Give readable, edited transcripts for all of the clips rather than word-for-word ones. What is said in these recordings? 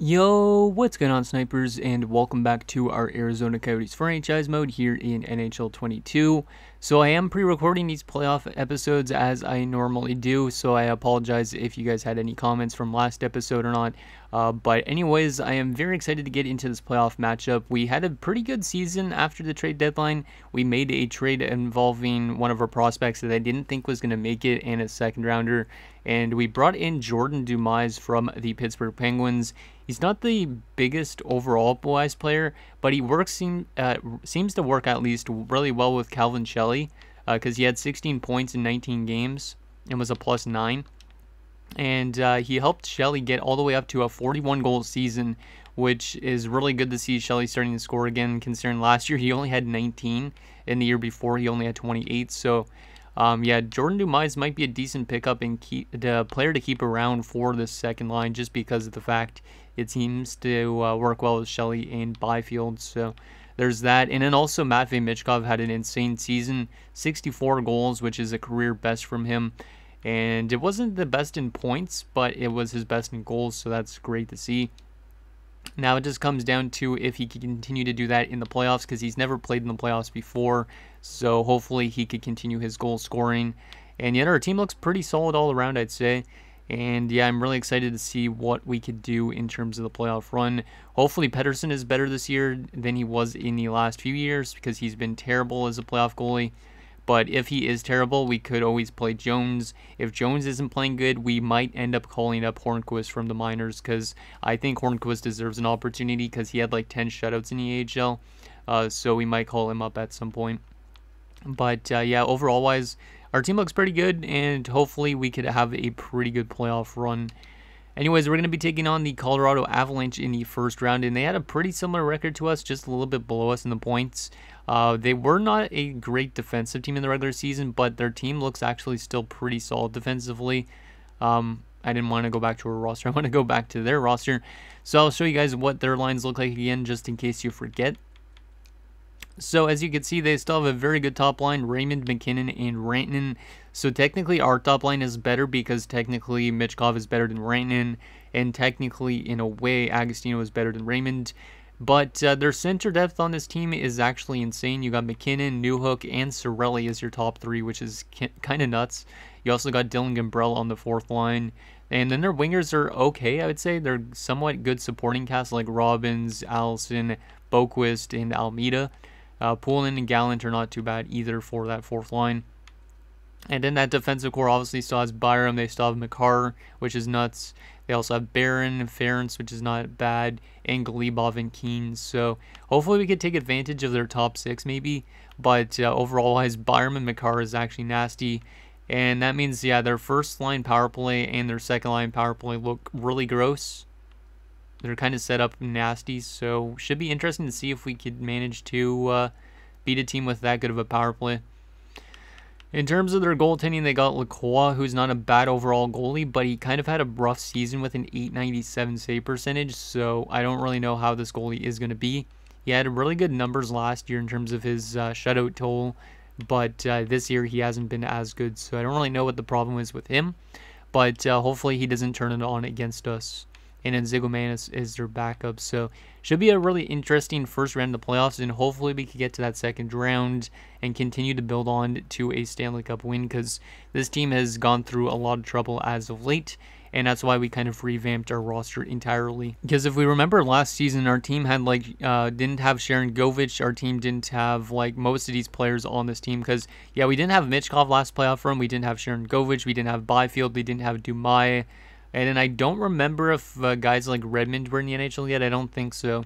Yo, what's going on, snipers, and welcome back to our Arizona Coyotes franchise mode here in NHL 22. So I am pre-recording these playoff episodes as I normally do, so I apologize if you guys had any comments from last episode or not. But anyways, I am very excited to get into this playoff matchup. We had a pretty good season after the trade deadline. We made a trade involving one of our prospects that I didn't think was going to make it, and a second rounder. And we brought in Jordan Dumais from the Pittsburgh Penguins. He's not the biggest overall wise player, but he seems to work at least really well with Calvin Shelley, because he had 16 points in 19 games and was a +9. And he helped Shelley get all the way up to a 41-goal season, which is really good to see Shelley starting to score again, considering last year he only had 19, and the year before he only had 28. So yeah, Jordan Dumais might be a decent pickup and the player to keep around for the second line, just because of the fact it seems to work well with Shelley and Byfield. So there's that. And then also Matvei Michkov had an insane season, 64 goals, which is a career best from him. And it wasn't the best in points, but it was his best in goals, so that's great to see. Now it just comes down to if he can continue to do that in the playoffs, because he's never played in the playoffs before. So hopefully he could continue his goal scoring. And yet our team looks pretty solid all around, I'd say. And yeah, I'm really excited to see what we could do in terms of the playoff run. Hopefully Pettersson is better this year than he was in the last few years, because he's been terrible as a playoff goalie. But if he is terrible, we could always play Jones. If Jones isn't playing good, we might end up calling up Hornquist from the minors, because I think Hornquist deserves an opportunity, because he had like 10 shutouts in the AHL. So we might call him up at some point. But yeah, overall wise, our team looks pretty good, and hopefully we could have a pretty good playoff run. Anyways, we're going to be taking on the Colorado Avalanche in the first round, and they had a pretty similar record to us, just a little bit below us in the points. They were not a great defensive team in the regular season, but their team looks actually still pretty solid defensively. I didn't want to go back to our roster. I want to go back to their roster. So I'll show you guys what their lines look like again, just in case you forget. So as you can see, they still have a very good top line, Raymond, McKinnon, and Rantanen. So technically our top line is better, because technically Michkov is better than Rantanen, and technically in a way Agostino is better than Raymond. But their center depth on this team is actually insane. You got McKinnon, Newhook, and Cirelli as your top three, which is kind of nuts. You also got Dylan Gambrell on the fourth line. And then their wingers are okay, I would say. They're somewhat good supporting cast, like Robbins, Allison, Boquist, and Almeida. Poulin and Gallant are not too bad either for that fourth line. And then that defensive core obviously still has Byram. They still have Makar, which is nuts. They also have Barron and Ferentz, which is not bad, and Glebov and Keane. So hopefully we could take advantage of their top six maybe. But overall-wise, Byram and Makar is actually nasty. And that means, yeah, their first line power play and their second line power play look really gross. They're kind of set up nasty, so should be interesting to see if we could manage to beat a team with that good of a power play. In terms of their goaltending, they got Lacroix, who's not a bad overall goalie, but he kind of had a rough season with an .897 save percentage, so I don't really know how this goalie is going to be. He had really good numbers last year in terms of his shutout total, but this year he hasn't been as good, so I don't really know what the problem is with him, but hopefully he doesn't turn it on against us. And then Zigomanis is their backup. So should be a really interesting first round of the playoffs, and hopefully we can get to that second round and continue to build on to a Stanley Cup win, because this team has gone through a lot of trouble as of late, and that's why we kind of revamped our roster entirely. Because if we remember last season, our team had didn't have Sharon Govich. Our team didn't have like most of these players on this team, because yeah, we didn't have Michkov last playoff run. We didn't have Sharon Govich. We didn't have Byfield. We didn't have Dumais. And then I don't remember if guys like Redmond were in the NHL yet. I don't think so.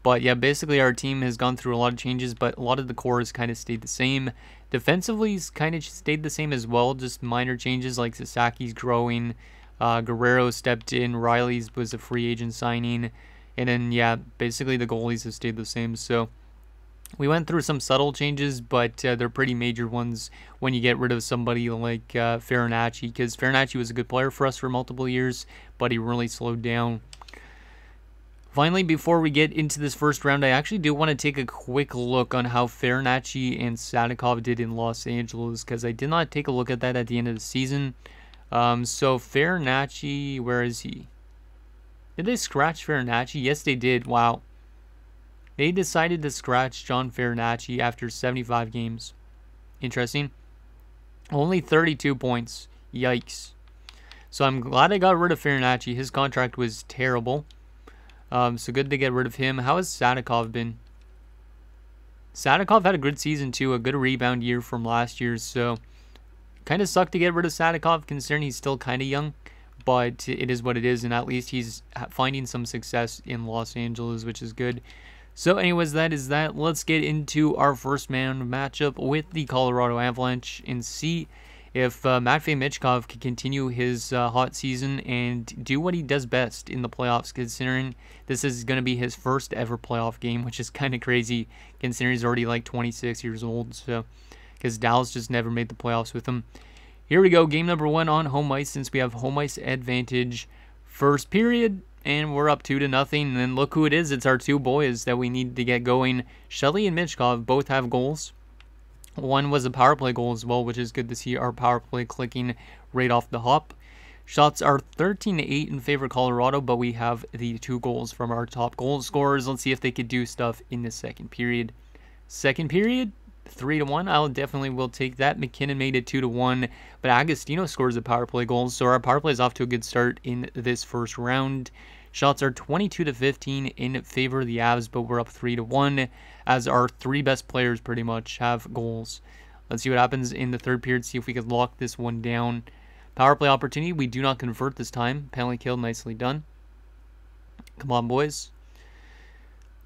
But yeah, basically our team has gone through a lot of changes, but a lot of the core has kind of stayed the same. Defensively, it's kind of stayed the same as well, just minor changes like Sasaki's growing, Guerrero stepped in, Riley's was a free agent signing, and then yeah, basically the goalies have stayed the same. So we went through some subtle changes, but they're pretty major ones when you get rid of somebody like Farinacci, because Farinacci was a good player for us for multiple years, but he really slowed down. Finally, before we get into this first round, I actually do want to take a quick look on how Farinacci and Sadikov did in Los Angeles, because I did not take a look at that at the end of the season. So Farinacci, where is he? Did they scratch Farinacci? Yes, they did. Wow. They decided to scratch John Farinacci after 75 games. Interesting. Only 32 points. Yikes. So I'm glad I got rid of Farinacci. His contract was terrible. So good to get rid of him. How has Sadikov been? Sadikov had a good season too. A good rebound year from last year. So kind of sucked to get rid of Sadikov considering he's still kind of young. But it is what it is. And at least he's finding some success in Los Angeles, which is good. So anyways, that is that. Let's get into our first man matchup with the Colorado Avalanche and see if Matvei Michkov can continue his hot season and do what he does best in the playoffs, considering this is going to be his first ever playoff game, which is kind of crazy considering he's already like 26 years old. So because Dallas just never made the playoffs with him. Here we go, game number 1 on home ice since we have home ice advantage. First period. And we're up 2-0, and then look who it is. It's our two boys that we need to get going. Shelly and Michkov both have goals. One was a power play goal as well, which is good to see our power play clicking right off the hop. Shots are 13-8 in favor of Colorado, but we have the 2 goals from our top goal scorers. Let's see if they could do stuff in the second period. Second period, 3-1. I definitely will take that. McKinnon made it 2-1, but Agostino scores a power play goal, so our power play is off to a good start in this first round. Shots are 22-15 in favor of the Avs, but we're up 3-1 as our 3 best players pretty much have goals. Let's see what happens in the third period, see if we can lock this one down. Power play opportunity, we do not convert this time. Penalty kill, nicely done. Come on, boys.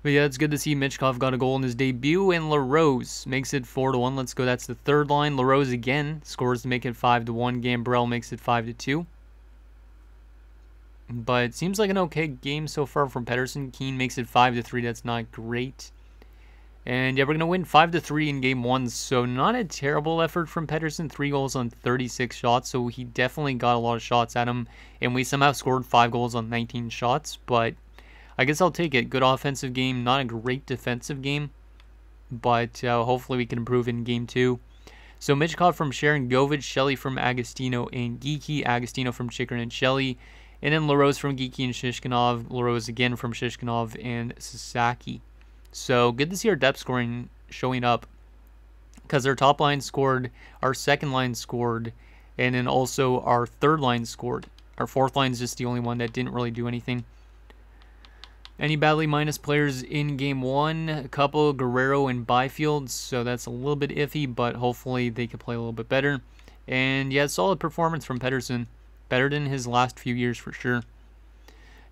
But yeah, it's good to see Michkov got a goal in his debut, and LaRose makes it 4-1. Let's go, that's the third line. LaRose again scores to make it 5-1. Gambrell makes it 5-2. But it seems like an okay game so far from Pettersson. Keane makes it 5-3. That's not great. And yeah, we're going to win 5-3 in game 1. So not a terrible effort from Pettersson. 3 goals on 36 shots. So he definitely got a lot of shots at him. And we somehow scored 5 goals on 19 shots. But I guess I'll take it. Good offensive game. Not a great defensive game. But hopefully we can improve in game 2. So Michkov from Sharon Govich. Shelley from Agostino and Geeky. Agostino from Chikrin and Shelley. And then LaRose from Geeky and Shishkinov. LaRose again from Shishkinov and Sasaki. So good to see our depth scoring showing up. Because our top line scored, our second line scored, and then also our third line scored. Our fourth line is just the only one that didn't really do anything. Any badly minus players in game 1? A couple, Guerrero and Byfield. So that's a little bit iffy, but hopefully they can play a little bit better. And yeah, solid performance from Pettersson. Better than his last few years for sure.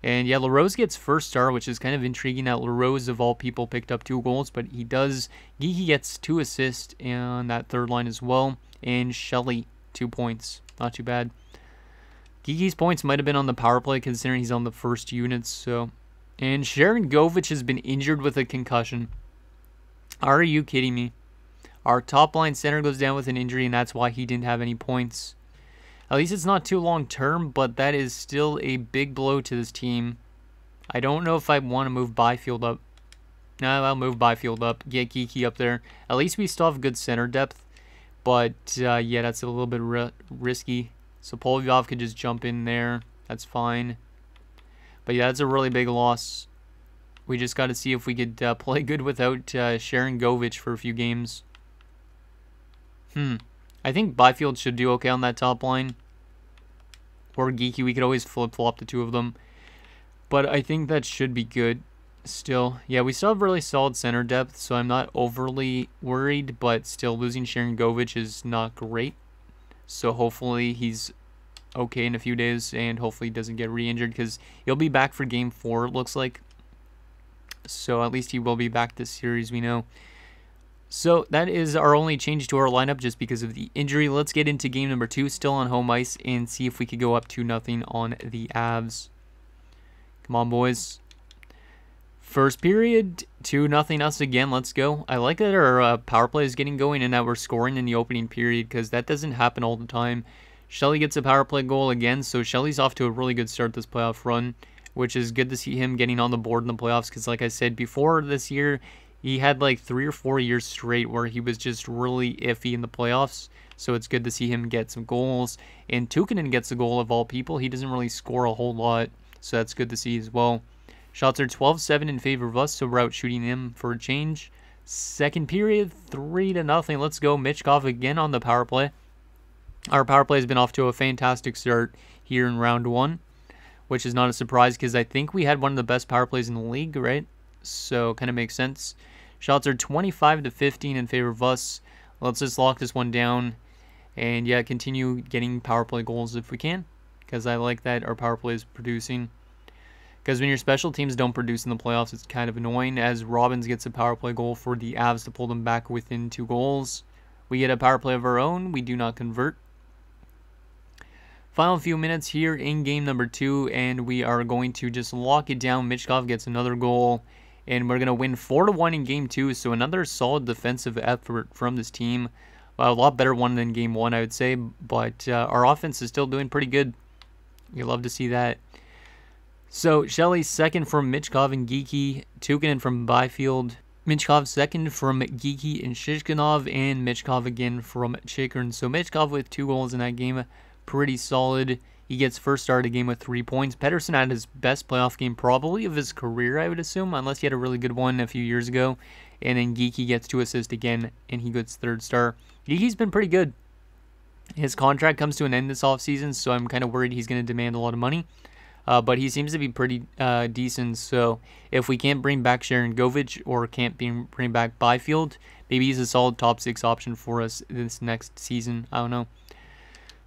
And yeah, LaRose gets first star, which is kind of intriguing that LaRose of all people picked up 2 goals, but he does. Geeky gets 2 assists on that third line as well. And Shelley, 2 points. Not too bad. Geeky's points might have been on the power play considering he's on the first unit. So, and Sharon Govich has been injured with a concussion. Are you kidding me? Our top line center goes down with an injury, and that's why he didn't have any points. At least it's not too long term, but that is still a big blow to this team. I don't know if I want to move Byfield up. No, I'll move Byfield up. Get Geeky up there. At least we still have good center depth. But, yeah, that's a little bit risky. So Polyakov could just jump in there. That's fine. But, yeah, that's a really big loss. We just got to see if we could play good without Sharon Govich for a few games. I think Byfield should do okay on that top line. Or Geeky, we could always flip-flop the 2 of them. But I think that should be good still. Yeah, we still have really solid center depth, so I'm not overly worried. But still, losing Sharon Govich is not great. So hopefully he's okay in a few days. And hopefully he doesn't get re-injured, because he'll be back for game 4, it looks like. So at least he will be back this series, we know. So that is our only change to our lineup just because of the injury. Let's get into game number 2, still on home ice, and see if we could go up 2-0 on the Avs. Come on, boys. First period, 2-0 us again. Let's go. I like that our power play is getting going and that we're scoring in the opening period, because that doesn't happen all the time. Shelley gets a power play goal again, so Shelley's off to a really good start this playoff run, which is good to see him getting on the board in the playoffs, because like I said before this year, he had like 3 or 4 years straight where he was just really iffy in the playoffs. So it's good to see him get some goals. And Tukinen gets a goal of all people. He doesn't really score a whole lot. so that's good to see as well. Shots are 12-7 in favor of us, so we're out shooting him for a change. Second period, 3-0. Let's go. Michkov again on the power play. Our power play has been off to a fantastic start here in round 1, which is not a surprise because I think we had one of the best power plays in the league, right? So kind of makes sense. Shots are 25-15 in favor of us. Let's just lock this one down and, yeah, continue getting power play goals if we can, because I like that our power play is producing. Because when your special teams don't produce in the playoffs, it's kind of annoying, as Robbins gets a power play goal for the Avs to pull them back within 2 goals. We get a power play of our own. We do not convert. Final few minutes here in game number 2, and we are going to just lock it down. Michkov gets another goal, and we're going to win 4-1 in game 2. So another solid defensive effort from this team. A lot better one than game 1, I would say, but our offense is still doing pretty good. You love to see that. So, Shelley second from Michkov and Geeky, Tukinen from Byfield, Michkov second from Geeky and Shishkinov, and Michkov again from Chikrin. So, Michkov with 2 goals in that game, pretty solid. He gets first start of the game with 3 points. Pettersson had his best playoff game probably of his career, I would assume, unless he had a really good one a few years ago. And then Geeky gets 2 assists again, and he gets 3rd star. Geeky's been pretty good. His contract comes to an end this offseason, so I'm kind of worried he's going to demand a lot of money. But he seems to be pretty decent, so if we can't bring back Sharangovich or can't bring back Byfield, maybe he's a solid top 6 option for us this next season. I don't know.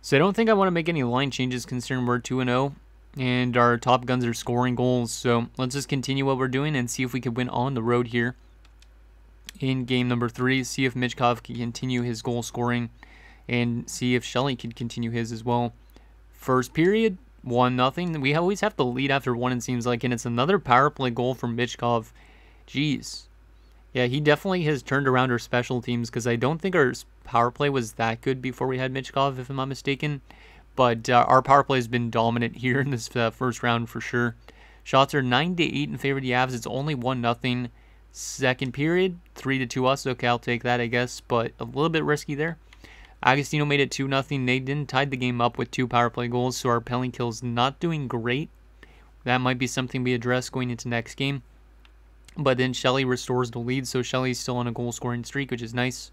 So I don't think I want to make any line changes considering we're 2-0, and our top guns are scoring goals. So let's just continue what we're doing and see if we can win on the road here in game number 3. See if Michkov can continue his goal scoring, and see if Shelley can continue his as well. First period, 1-0. We always have to lead after 1, it seems like, and it's another power play goal from Michkov. Jeez. Yeah, he definitely has turned around our special teams, because I don't think our power play was that good before we had Michkov, if I'm not mistaken. But our power play has been dominant here in this first round for sure. Shots are 9-8 in favor of the Avs. It's only 1-0. Second period, 3-2 us. Okay, I'll take that, I guess, but a little bit risky there. Agostino made it 2-0. They didn't tie the game up with 2 power play goals, so our penalty kill's not doing great. That might be something we address going into next game. But then Shelley restores the lead, so Shelley's still on a goal scoring streak, which is nice.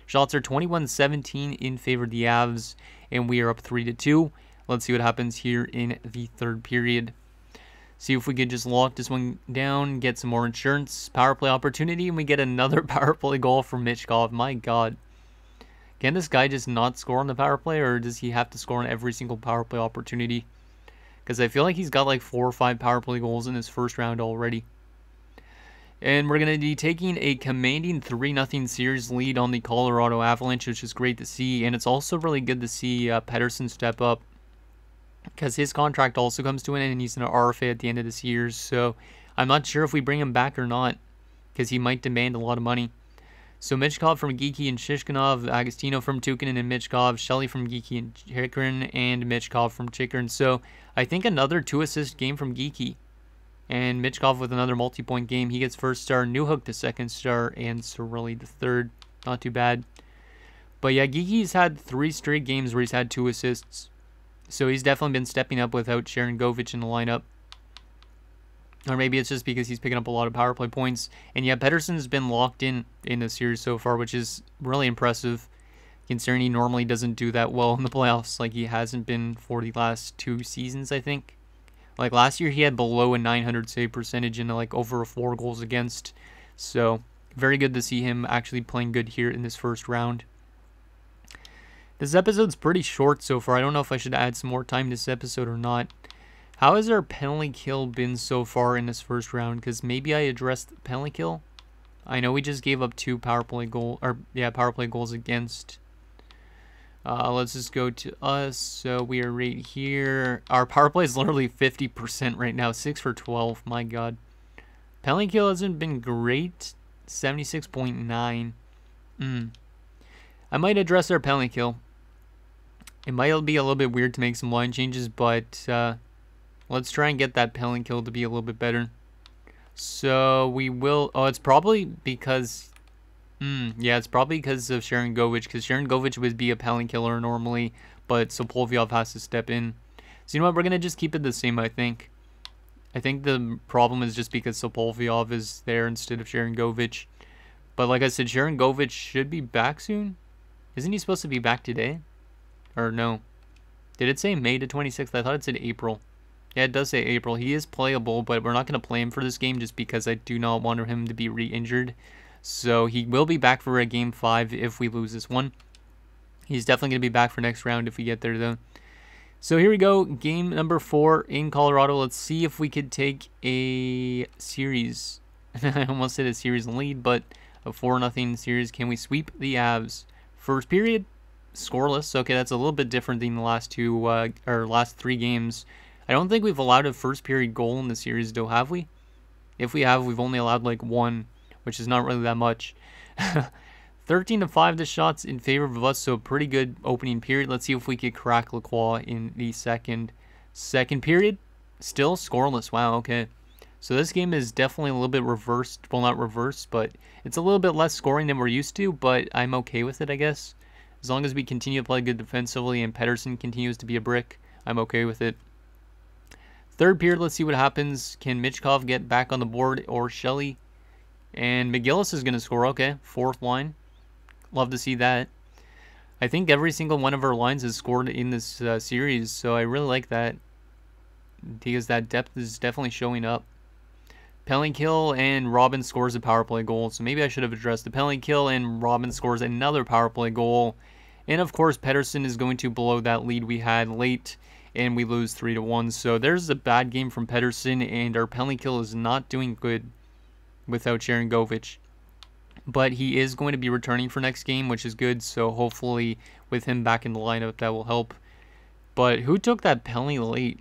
Shots are 21-17 in favor of the Avs, and we are up 3-2. Let's see what happens here in the 3rd period. See if we could just lock this one down, get some more insurance, power play opportunity, and we get another power play goal from Michkov. My God. Can this guy just not score on the power play, or does he have to score on every single power play opportunity? Because I feel like he's got like 4 or 5 power play goals in his first round already. And we're going to be taking a commanding 3-0 series lead on the Colorado Avalanche, which is great to see. And it's also really good to see Pettersson step up, because his contract also comes to an end and he's an RFA at the end of this year. So I'm not sure if we bring him back or not, because he might demand a lot of money. So Michkov from Geeky and Shishkinov, Agostino from Tukinen and Michkov, Shelley from Geeky and Chikrin, and Michkov from Chikrin. So I think another 2-assist game from Geeky. And Michkov with another multi-point game. He gets first star, Newhook the second star, and Cirelli the third. Not too bad. But yeah, Geeky's had 3 straight games where he's had 2 assists. So he's definitely been stepping up without Sharangovich in the lineup. Or maybe it's just because he's picking up a lot of power play points. And yeah, Pettersson's been locked in the series so far, which is really impressive, considering he normally doesn't do that well in the playoffs. Like, he hasn't been for the last 2 seasons, I think. Like, last year he had below a 900 save percentage and like over a 4 goals against. So very good to see him actually playing good here in this first round. This episode's pretty short so far. I don't know if I should add some more time this episode or not. How has our penalty kill been so far in this first round? Because maybe I addressed the penalty kill. I know we just gave up 2 power play goals against. Let's just go to us. So we are right here. Our power play is literally 50% right now. 6 for 12. My God. Penalty kill hasn't been great. 76.9. I might address our penalty kill. It might be a little bit weird to make some line changes, but let's try and get that penalty kill to be a little bit better. So we will. Oh, it's probably because. Yeah, it's probably because of Sharangovich, because Sharangovich would be a penalty killer normally, but Sopolyov has to step in. So you know what, we're going to just keep it the same, I think. I think the problem is just because Sopolvyov is there instead of Sharangovich. But like I said, Sharangovich should be back soon. Isn't he supposed to be back today? Or no? Did it say May to 26th? I thought it said April. Yeah, it does say April. He is playable, but we're not going to play him for this game just because I do not want him to be re-injured. So he will be back for a Game 5 if we lose this one. He's definitely going to be back for next round if we get there, though. So here we go. Game number 4 in Colorado. Let's see if we could take a series. I almost said a series lead, but a 4-0 series. Can we sweep the Avs? First period, scoreless. Okay, that's a little bit different than the last last 3 games. I don't think we've allowed a first period goal in the series, though, have we? If we have, we've only allowed like 1, which is not really that much. 13-5 the shots in favor of us, so pretty good opening period. Let's see if we could crack Lacroix in the second period. Still scoreless. Wow, okay. So this game is definitely a little bit reversed. Well, not reversed, but it's a little bit less scoring than we're used to, but I'm okay with it, I guess. As long as we continue to play good defensively and Pettersson continues to be a brick, I'm okay with it. Third period, let's see what happens. Can Michkov get back on the board or Shelley? And McGillis is going to score. Okay, 4th line. Love to see that. I think every single one of our lines has scored in this series, so I really like that because that depth is definitely showing up. Penalty kill and Robin scores a power play goal, so maybe I should have addressed the penalty kill and Robin scores another power play goal. And of course, Pettersson is going to blow that lead we had late, and we lose 3-1. So there's a bad game from Pettersson, and our penalty kill is not doing good without Sharangovich. But he is going to be returning for next game, which is good. So hopefully with him back in the lineup, that will help. But who took that penalty late?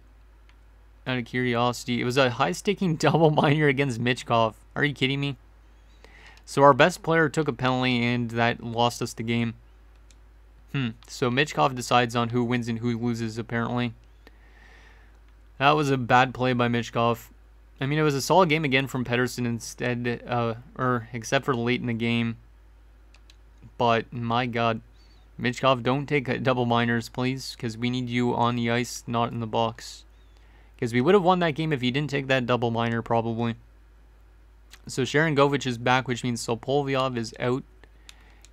Out of curiosity. It was a high-sticking double minor against Michkov. Are you kidding me? So our best player took a penalty, and that lost us the game. So Michkov decides on who wins and who loses, apparently. That was a bad play by Michkov. I mean, it was a solid game again from Pettersson instead, except for late in the game. But, my God. Michkov, don't take double minors, please, because we need you on the ice, not in the box. Because we would have won that game if he didn't take that double minor, probably. So Sharangovich is back, which means Sopolvyov is out.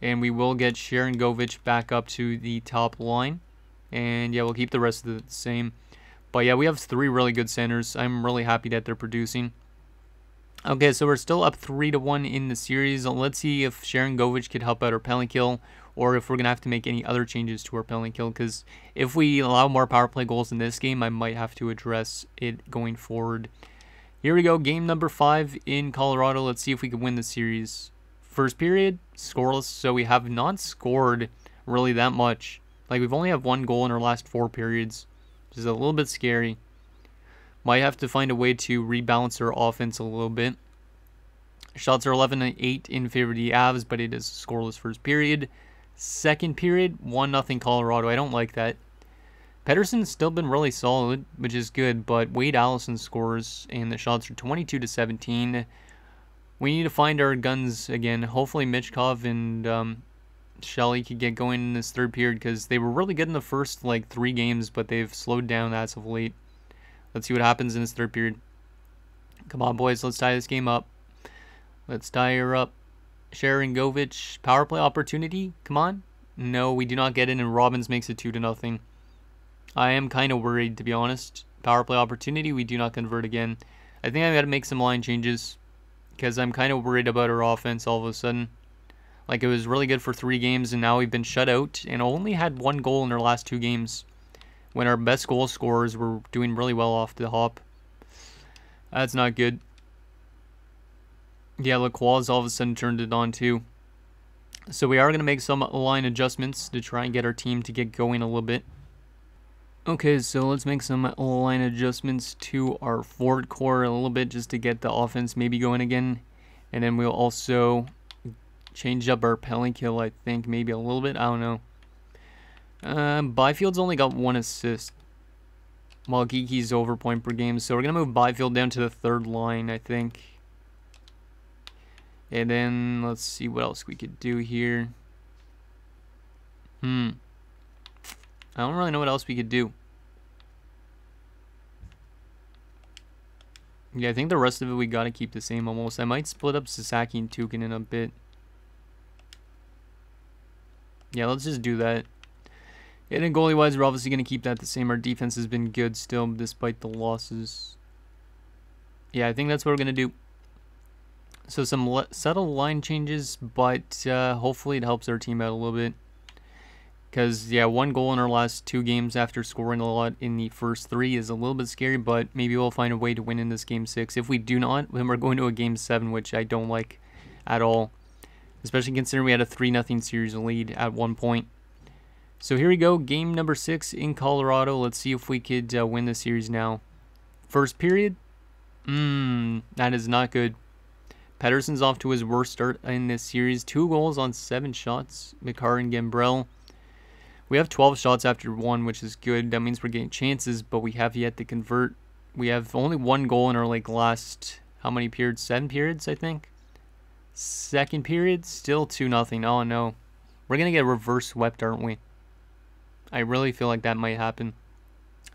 And we will get Sharangovich back up to the top line. And yeah, we'll keep the rest of the same. But yeah, we have 3 really good centers. I'm really happy that they're producing. Okay, so we're still up 3-1 in the series. Let's see if Sharangovich could help out our penalty kill, or if we're going to have to make any other changes to our penalty kill. Because if we allow more power play goals in this game, I might have to address it going forward. Here we go, game number 5 in Colorado. Let's see if we can win the series. First period, scoreless, so we have not scored really that much. Like, we've only had 1 goal in our last 4 periods, which is a little bit scary. Might have to find a way to rebalance our offense a little bit. Shots are 11-8 in favor of the Avs, but it is a scoreless first period. Second period, 1-0 Colorado. I don't like that. Pettersson's still been really solid, which is good, but Wade Allison scores, and the shots are 22-17. We need to find our guns again. Hopefully Michkov and Shelley could get going in this third period, because they were really good in the first 3 games, but they've slowed down as of late. Let's see what happens in this third period. Come on, boys. Let's tie this game up. Let's tie her up. Sharangovich, power play opportunity. Come on. No, we do not get it, and Robbins makes it 2-0. I am kind of worried, to be honest. Power play opportunity. We do not convert again. I think I got to make some line changes, because I'm kind of worried about our offense all of a sudden. Like, it was really good for 3 games, and now we've been shut out and only had 1 goal in our last 2 games, when our best goal scorers were doing really well off the hop. That's not good. Yeah, Lacroix all of a sudden turned it on too. So we are going to make some line adjustments to try and get our team to get going a little bit. Okay, so let's make some line adjustments to our forward core a little bit just to get the offense maybe going again. And then we'll also change up our penalty kill, I think, maybe a little bit. I don't know. Byfield's only got 1 assist, while Geeky's over point per game. So we're going to move Byfield down to the 3rd line, I think. And then let's see what else we could do here. I don't really know what else we could do. Yeah, I think the rest of it we got to keep the same almost. I might split up Sasaki and Tukin in a bit. Yeah, let's just do that. And then goalie-wise, we're obviously going to keep that the same. Our defense has been good still, despite the losses. Yeah, I think that's what we're going to do. So some subtle line changes, but hopefully it helps our team out a little bit. Because, yeah, 1 goal in our last 2 games after scoring a lot in the first 3 is a little bit scary, but maybe we'll find a way to win in this Game 6. If we do not, then we're going to a Game 7, which I don't like at all. Especially considering we had a 3-0 series lead at one point. So here we go, game number 6 in Colorado. Let's see if we could win the series now. First period. That is not good. Pettersson's off to his worst start in this series. 2 goals on 7 shots. Makar and Gambrell. We have 12 shots after 1, which is good. That means we're getting chances, but we have yet to convert. We have only 1 goal in our last, how many periods? 7 periods, I think. Second period, still 2-0. Oh no. We're going to get reverse swept, aren't we? I really feel like that might happen.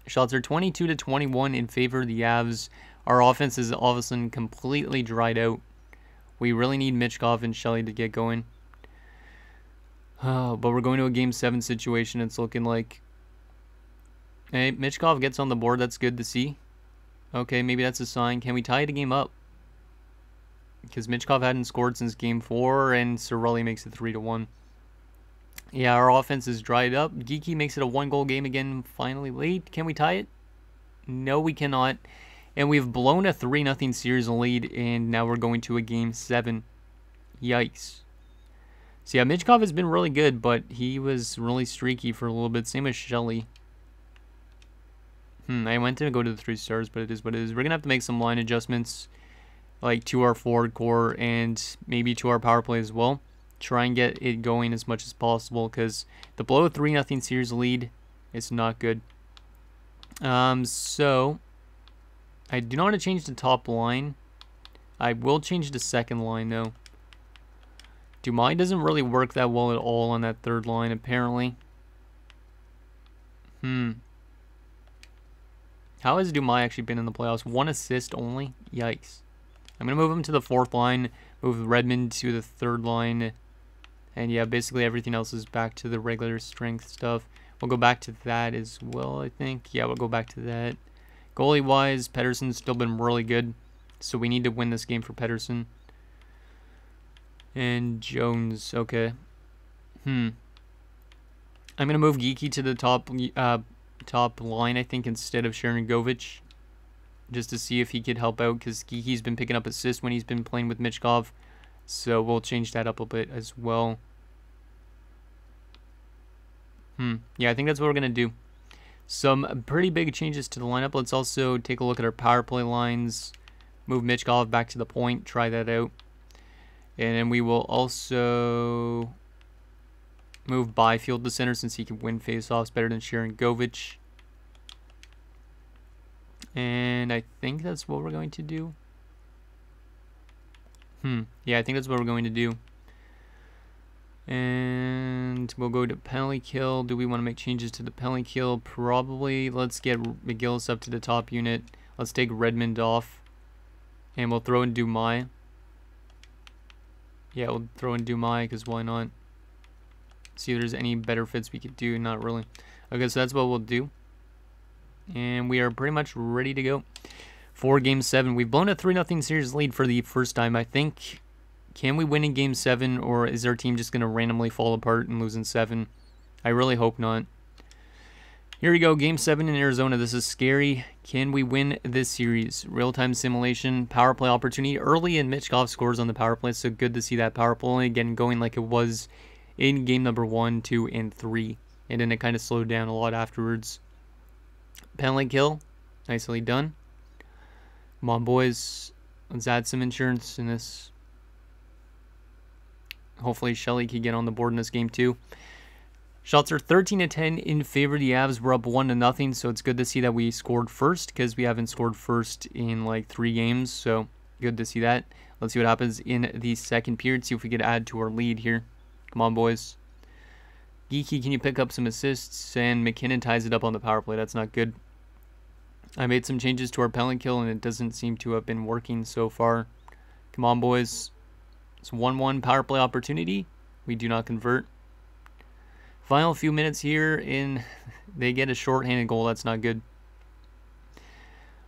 Shots are 22-21 in favor of the Avs. Our offense is all of a sudden completely dried out. We really need Michkov and Shelley to get going. Oh, but we're going to a Game 7 situation. It's looking like... Hey, Michkov gets on the board. That's good to see. Okay, maybe that's a sign. Can we tie the game up? Because Michkov hadn't scored since Game 4, and Cirelli makes it 3-1. Yeah, our offense is dried up. Geeky makes it a 1-goal game again, finally late. Can we tie it? No, we cannot. And we've blown a 3-0 series lead, and now we're going to a Game 7. Yikes. So yeah, Michkov has been really good, but he was really streaky for a little bit. Same as Shelley. I went to go to the 3 stars, but it is what it is. We're going to have to make some line adjustments, like to our forward core and maybe to our power play as well. Try and get it going as much as possible, because the blow a 3-0 series lead is not good. So I do not want to change the top line. I will change the second line though. Dumais doesn't really work that well at all on that third line, apparently. How has Dumais actually been in the playoffs? 1 assist only? Yikes. I'm going to move him to the 4th line, move Redmond to the 3rd line, and yeah, basically everything else is back to the regular strength stuff. We'll go back to that as well, I think. Yeah, we'll go back to that. Goalie-wise, Pettersson's still been really good, so we need to win this game for Pettersson. And Jones, okay. I'm going to move Geeky to the top line, I think, instead of Sharangovich, just to see if he could help out, because Geeky's been picking up assists when he's been playing with Michkov, so we'll change that up a bit as well. Yeah, I think that's what we're going to do. Some pretty big changes to the lineup. Let's also take a look at our power play lines, move Michkov back to the point, try that out. And then we will also move Byfield to center, since he can win faceoffs better than Sharangovich. And I think that's what we're going to do. Yeah, I think that's what we're going to do. And we'll go to penalty kill. Do we want to make changes to the penalty kill? Probably. Let's get McGillis up to the top unit. Let's take Redmond off. And we'll throw in Dumais. Yeah, we'll throw in Dumais, because why not? See if there's any better fits we could do. Not really. Okay, so that's what we'll do. And we are pretty much ready to go for Game 7. We've blown a 3-0 series lead for the first time, I think. Can we win in Game 7, or is our team just going to randomly fall apart and lose in 7? I really hope not. Here we go, Game 7 in Arizona. This is scary. Can we win this series? Real-time simulation, power play opportunity early, and Michkov scores on the power play, so good to see that power play again going like it was in game number 1, 2, and 3. And then it kind of slowed down a lot afterwards. Penalty kill. Nicely done. Come on, boys. Let's add some insurance in this. Hopefully Shelley can get on the board in this game too. Shots are 13-10 in favor of the Avs. We're up 1-0, so it's good to see that we scored first, because we haven't scored first in like 3 games, so good to see that. Let's see what happens in the second period, see if we could add to our lead here. Come on, boys. Geeky, can you pick up some assists? And McKinnon ties it up on the power play. That's not good. I made some changes to our penalty kill, and it doesn't seem to have been working so far. Come on, boys. It's 1-1 power play opportunity. We do not convert. Final few minutes here, and they get a shorthanded goal. That's not good.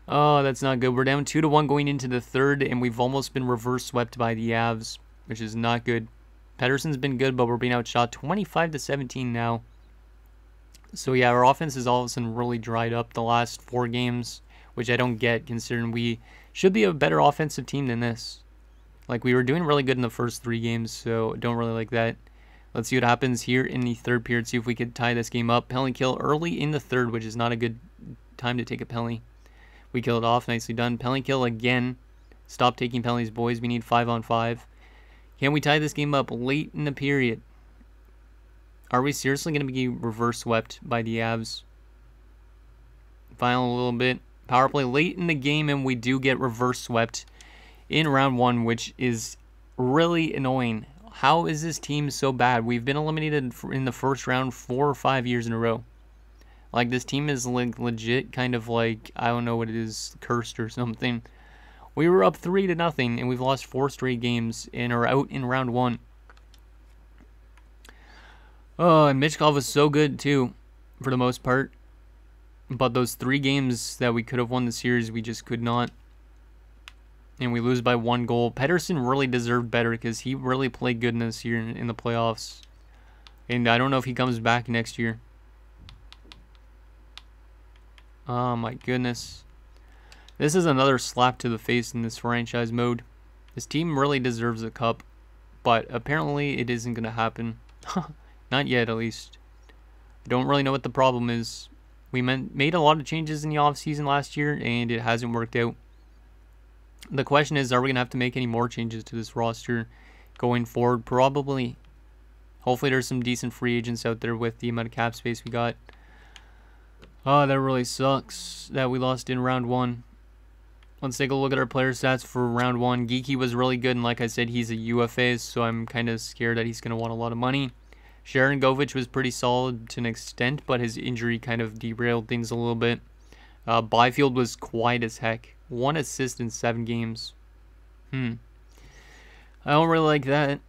Oh, that's not good. We're down 2-1 going into the third, and we've almost been reverse swept by the Avs, which is not good. Pettersson's been good, but we're being outshot 25-17 now. So yeah, our offense has all of a sudden really dried up the last 4 games, which I don't get considering we should be a better offensive team than this. Like, we were doing really good in the first 3 games, so don't really like that. Let's see what happens here in the third period, see if we could tie this game up. Penalty kill early in the third, which is not a good time to take a penalty. We kill it off, nicely done. Penalty kill again. Stop taking penalties, boys. We need 5-on-5. Can we tie this game up late in the period? Are we seriously going to be reverse swept by the Avs? Final little bit. Power play late in the game, and we do get reverse swept in round 1, which is really annoying. How is this team so bad? We've been eliminated in the first round 4 or 5 years in a row. Like, this team is like legit kind of like, I don't know what it is, cursed or something. We were up 3-0, and we've lost 4 straight games and are out in round 1. Oh, and Michkov was so good, too, for the most part. But those 3 games that we could have won the series, we just could not. And we lose by 1 goal. Pettersson really deserved better because he really played good in this year in the playoffs. And I don't know if he comes back next year. Oh, my goodness. This is another slap to the face in this franchise mode. This team really deserves a cup. But apparently it isn't going to happen. Not yet, at least. I don't really know what the problem is. We made a lot of changes in the offseason last year, and it hasn't worked out. The question is, are we going to have to make any more changes to this roster going forward? Probably. Hopefully there's some decent free agents out there with the amount of cap space we got. Oh, that really sucks that we lost in round 1. Let's take a look at our player stats for round 1. Geeky was really good, and like I said, he's a UFA, so I'm kind of scared that he's going to want a lot of money. Sharon Govich was pretty solid to an extent, but his injury kind of derailed things a little bit. Byfield was quiet as heck. 1 assist in 7 games. I don't really like that,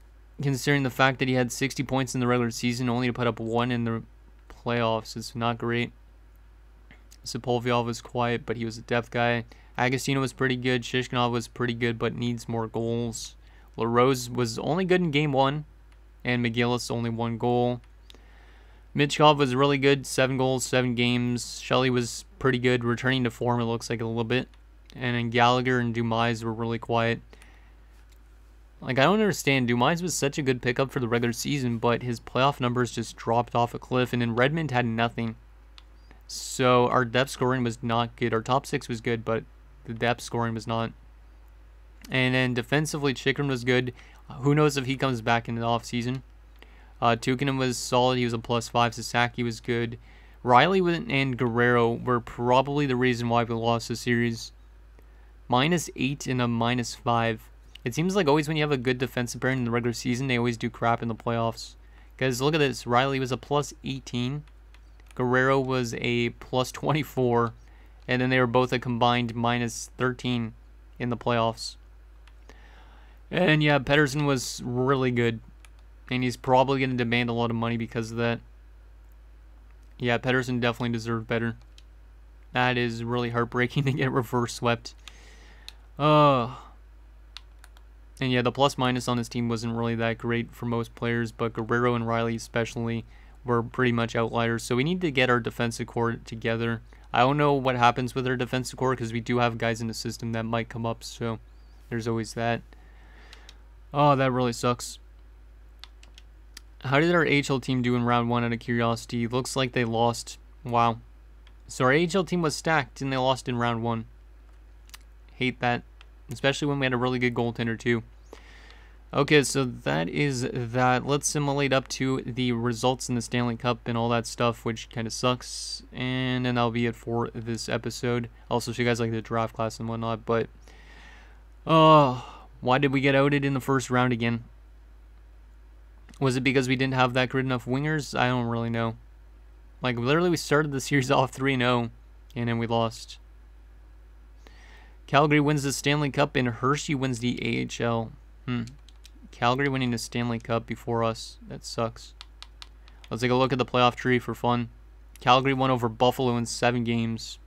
considering the fact that he had 60 points in the regular season, only to put up 1 in the playoffs. It's not great. Sepulveda was quiet, but he was a depth guy. Agostino was pretty good. Shishkinov was pretty good, but needs more goals. LaRose was only good in game 1. And McGillis only 1 goal. Michkov was really good, 7 goals, 7 games. Shelley was pretty good, returning to form, it looks like a little bit. And then Gallagher and Dumas were really quiet. Like, I don't understand. Dumas was such a good pickup for the regular season, but his playoff numbers just dropped off a cliff. And then Redmond had nothing. So our depth scoring was not good. Our top 6 was good, but the depth scoring was not. And then defensively, Chikrin was good. Who knows if he comes back in the offseason. Tukinen was solid. He was a +5. Sasaki was good. Riley and Guerrero were probably the reason why we lost the series. -8 and a -5. It seems like always when you have a good defensive pair in the regular season, they always do crap in the playoffs. Because look at this. Riley was a +18. Guerrero was a +24. And then they were both a combined -13 in the playoffs. And yeah, Pettersson was really good. And he's probably going to demand a lot of money because of that. Yeah, Pettersson definitely deserved better. That is really heartbreaking to get reverse swept. And yeah, the plus-minus on this team wasn't really that great for most players. But Guerrero and Riley especially were pretty much outliers. So we need to get our defensive core together. I don't know what happens with our defensive core because we do have guys in the system that might come up. So there's always that. Oh, that really sucks. How did our AHL team do in round 1 out of curiosity? Looks like they lost. Wow. So our AHL team was stacked and they lost in round 1. Hate that. Especially when we had a really good goaltender too. Okay, so that is that. Let's simulate up to the results in the Stanley Cup and all that stuff, which kind of sucks. And then that'll be it for this episode. I'll also show you guys like the draft class and whatnot, but... why did we get outed in the first round again? Was it because we didn't have that good enough wingers? I don't really know. Like, literally, we started the series off 3-0, and then we lost. Calgary wins the Stanley Cup and Hershey wins the AHL. Calgary winning the Stanley Cup before us. That sucks. Let's take a look at the playoff tree for fun. Calgary won over Buffalo in 7 games.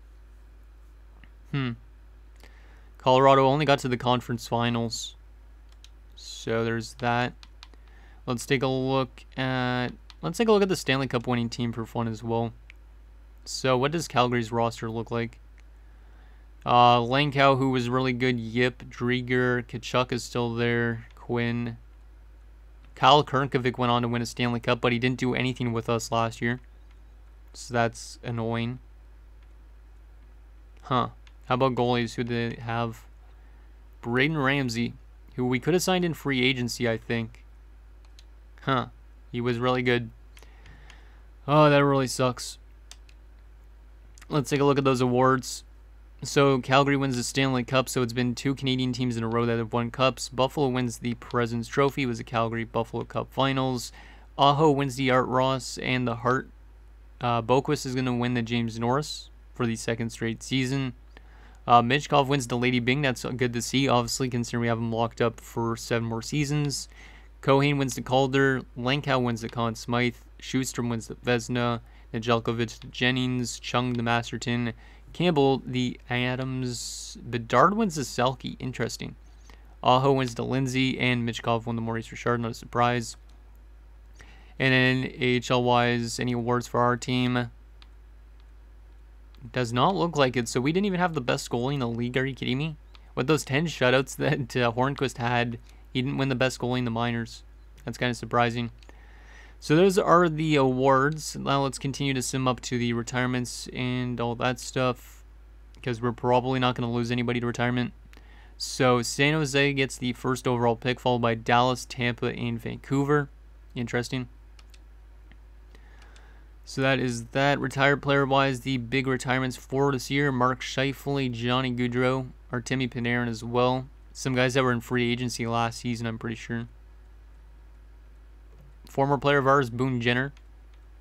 Colorado only got to the conference finals. So there's that. Let's take a look at the Stanley Cup winning team for fun as well. So what does Calgary's roster look like? Langkow, who was really good. Yip, Drieger, Kachuk is still there. Quinn. Kyle Kernkovic went on to win a Stanley Cup, but he didn't do anything with us last year. So that's annoying. How about goalies? Who do they have? Braden Ramsey, who we could have signed in free agency, I think. He was really good. Oh, that really sucks. Let's take a look at those awards. So Calgary wins the Stanley Cup, so it's been 2 Canadian teams in a row that have won cups. Buffalo wins the President's Trophy. It was the Calgary-Buffalo Cup Finals. Aho wins the Art Ross and the Hart. Boquist is going to win the James Norris for the 2nd straight season. Michkov wins the Lady Byng. That's good to see, obviously, considering we have him locked up for 7 more seasons. Cohane wins the Calder. Langkow wins the Conn Smythe. Schuster wins the Vezina. Nedeljkovic the Jennings. Chung the Masterton. Campbell the Adams. Bedard wins the Selke. Interesting. Aho wins the Lindsay. And Michkov won the Maurice Richard. Not a surprise. And then AHL-wise, any awards for our team? Does not look like it. So we didn't even have the best goalie in the league. Are you kidding me? With those 10 shutouts that Hornquist had, he didn't win the best goalie in the minors. That's kind of surprising. So those are the awards. Now let's continue to sim up to the retirements and all that stuff, because we're probably not going to lose anybody to retirement. So San Jose gets the 1st overall pick, followed by Dallas, Tampa, and Vancouver. Interesting. So that is that. Retired player-wise, the big retirements for this year: Mark Scheifele, Johnny Gaudreau, Artemi Panarin as well. Some guys that were in free agency last season, I'm pretty sure. Former player of ours, Boone Jenner.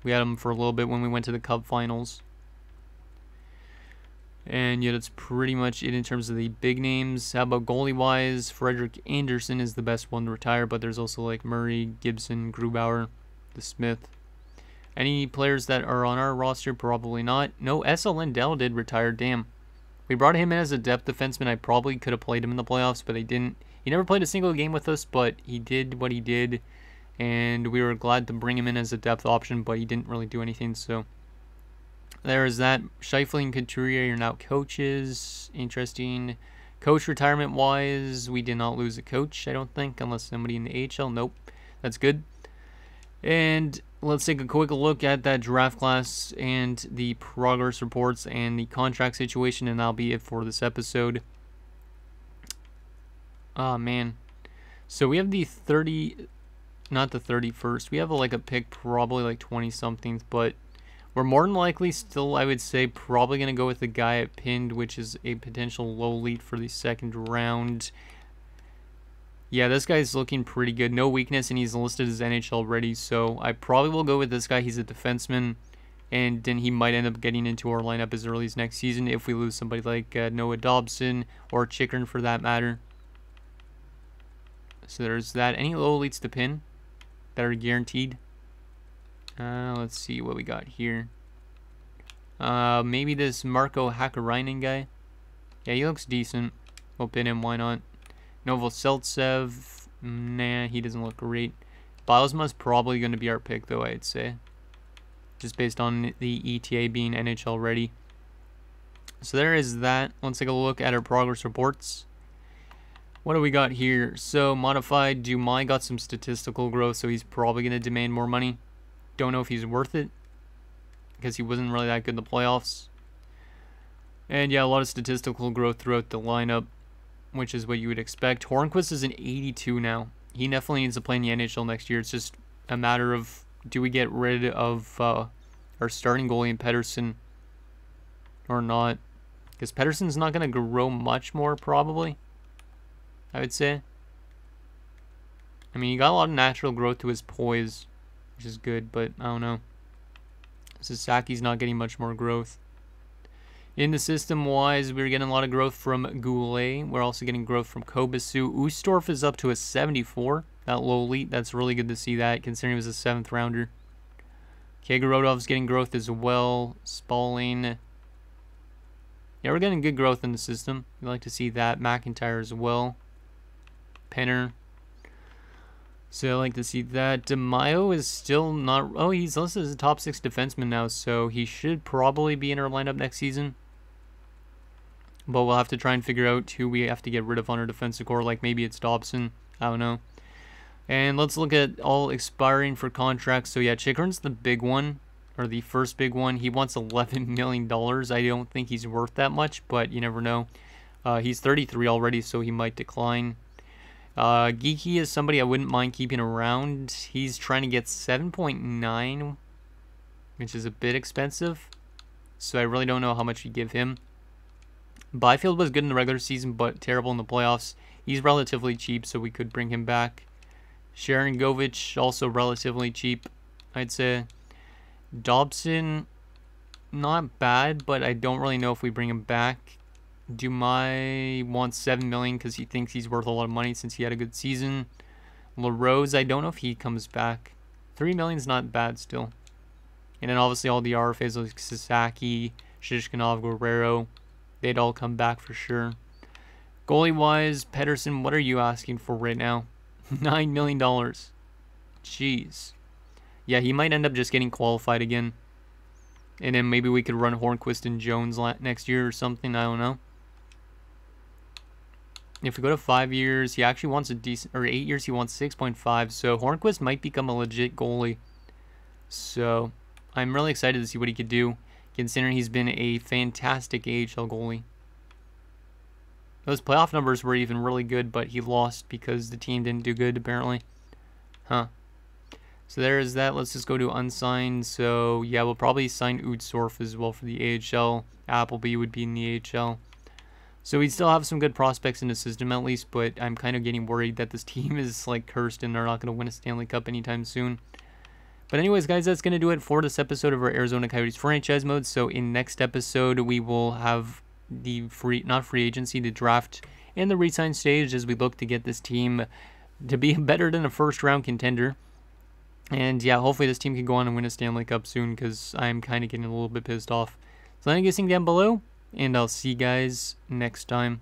We had him for a little bit when we went to the Cup Finals. And yeah, that's pretty much it in terms of the big names. How about goalie-wise? Frederik Andersen is the best one to retire, but there's also like Murray, Gibson, Grubauer, the Smith. Any players that are on our roster? Probably not. No, Esa Lindell did retire. Damn. We brought him in as a depth defenseman. I probably could have played him in the playoffs, but I didn't. He never played a single game with us, but he did what he did. And we were glad to bring him in as a depth option, but he didn't really do anything. So there is that. Scheifele and Couturier are now coaches. Interesting. Coach retirement-wise, we did not lose a coach, I don't think, unless somebody in the AHL. Nope. That's good. And let's take a quick look at that draft class and the progress reports and the contract situation, and that'll be it for this episode. Oh, man. So we have the 30... Not the 31st. We have like a pick probably like 20-something, but we're more than likely still, I would say, probably going to go with the guy at pinned, which is a potential low lead for the 2nd round. Yeah, this guy's looking pretty good. No weakness, and he's listed as NHL ready, so I probably will go with this guy. He's a defenseman, and then he might end up getting into our lineup as early as next season if we lose somebody like Noah Dobson or Chikrin for that matter. So there's that. Any low leads to pin that are guaranteed? Let's see what we got here. Maybe this Marko Hakkarainen guy. Yeah, he looks decent. We'll pin him, why not? Novoseltsev, nah, he doesn't look great. Bilesma's probably going to be our pick, though, I'd say. Just based on the ETA being NHL ready. So there is that. Let's take a look at our progress reports. What do we got here? So, modified Dumais got some statistical growth, so he's probably going to demand more money. Don't know if he's worth it, because he wasn't really that good in the playoffs. And yeah, a lot of statistical growth throughout the lineup, which is what you would expect. Hornquist is an 82 now. He definitely needs to play in the NHL next year. It's just a matter of, do we get rid of our starting goalie in Pettersson or not? Because Pettersson's not going to grow much more, probably, I would say. I mean, he got a lot of natural growth to his poise, which is good, but I don't know. Sasaki's not getting much more growth. In the system-wise, we're getting a lot of growth from Goulet. We're also getting growth from Kobasu. Ustorf is up to a 74. That low elite, that's really good to see that, considering he was a 7th rounder. Kagorodov's getting growth as well. Spalling. Yeah, we're getting good growth in the system. We like to see that. McIntyre as well. Penner. So I like to see that. DeMaio is still not... Oh, he's listed as a top 6 defenseman now, so he should probably be in our lineup next season. But we'll have to try and figure out who we have to get rid of on our defensive core. Like maybe it's Dobson. I don't know. And let's look at all expiring for contracts. So yeah, Chikrin's the big one. Or the first big one. He wants $11 million. I don't think he's worth that much, but you never know. He's 33 already, so he might decline. Geeky is somebody I wouldn't mind keeping around. He's trying to get 7.9, which is a bit expensive. So I really don't know how much we give him. Byfield was good in the regular season, but terrible in the playoffs. He's relatively cheap, so we could bring him back. Sharon Govich, also relatively cheap, I'd say. Dobson, not bad, but I don't really know if we bring him back. Dumais wants $7 million because he thinks he's worth a lot of money since he had a good season. LaRose, I don't know if he comes back. $3 million is not bad still. And then obviously all the RFAs like Sasaki, Shishkinov, Guerrero, they'd all come back for sure. Goalie-wise, Pedersen, what are you asking for right now? $9 million. Jeez. Yeah, he might end up just getting qualified again. And then maybe we could run Hornquist and Jones next year or something. I don't know. If we go to 5 years, he actually wants a decent... Or 8 years, he wants 6.5. So Hornquist might become a legit goalie. So I'm really excited to see what he could do, considering he's been a fantastic AHL goalie. Those playoff numbers were even really good, but he lost because the team didn't do good, apparently. Huh. So there is that. Let's just go to unsigned. So, yeah, we'll probably sign Udsorf as well for the AHL. Appleby would be in the AHL. So we still have some good prospects in the system at least, but I'm kind of getting worried that this team is like cursed and they're not going to win a Stanley Cup anytime soon. But anyways, guys, that's going to do it for this episode of our Arizona Coyotes franchise mode. So in next episode, we will have the not free agency, the draft and the re-sign stage as we look to get this team to be better than a first-round contender. And yeah, hopefully this team can go on and win a Stanley Cup soon because I'm kind of getting a little bit pissed off. So let me guessing down below, and I'll see you guys next time.